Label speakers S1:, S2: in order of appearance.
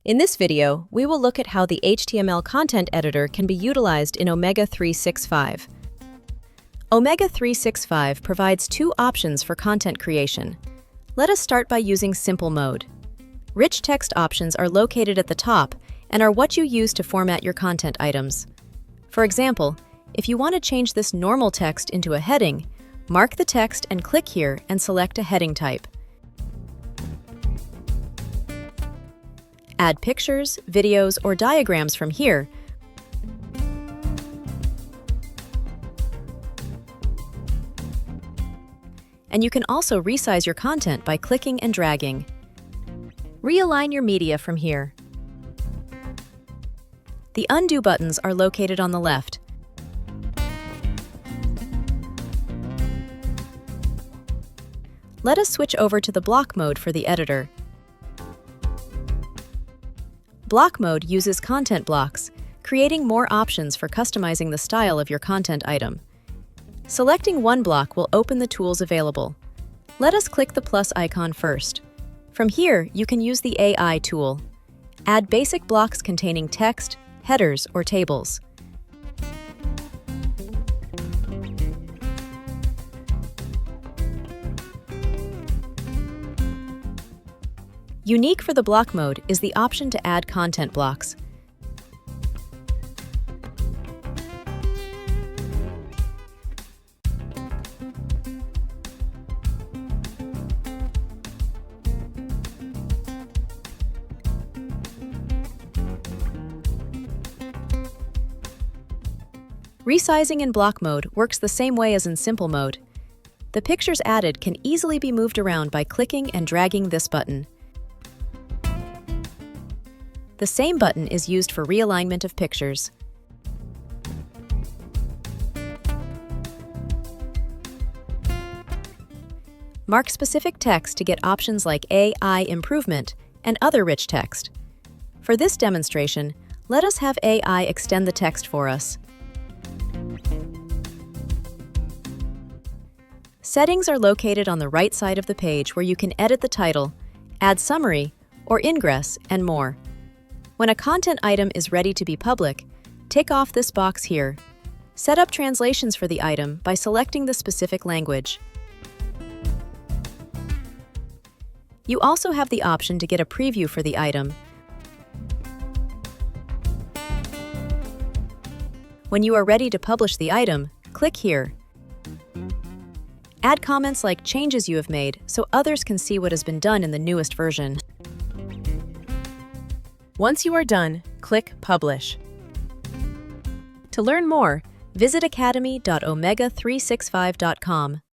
S1: In this video, we will look at how the HTML content editor can be utilized in Omega 365. Omega 365 provides two options for content creation. Let us start by using Simple Mode. Rich text options are located at the top and are what you use to format your content items. For example, if you want to change this normal text into a heading, mark the text and click here and select a heading type. Add pictures, videos, or diagrams from here. And you can also resize your content by clicking and dragging. Realign your media from here. The undo buttons are located on the left. Let us switch over to the block mode for the editor. Block mode uses content blocks, creating more options for customizing the style of your content item. Selecting one block will open the tools available. Let us click the plus icon first. From here, you can use the AI tool. Add basic blocks containing text, headers, or tables. Unique for the block mode is the option to add content blocks. Resizing in block mode works the same way as in simple mode. The pictures added can easily be moved around by clicking and dragging this button. The same button is used for realignment of pictures. Mark specific text to get options like AI improvement and other rich text. For this demonstration, let us have AI extend the text for us. Settings are located on the right side of the page where you can edit the title, add summary, or ingress, and more. When a content item is ready to be public, take off this box here. Set up translations for the item by selecting the specific language. You also have the option to get a preview for the item. When you are ready to publish the item, click here. Add comments like changes you have made so others can see what has been done in the newest version.
S2: Once you are done, click Publish. To learn more, visit academy.omega365.com.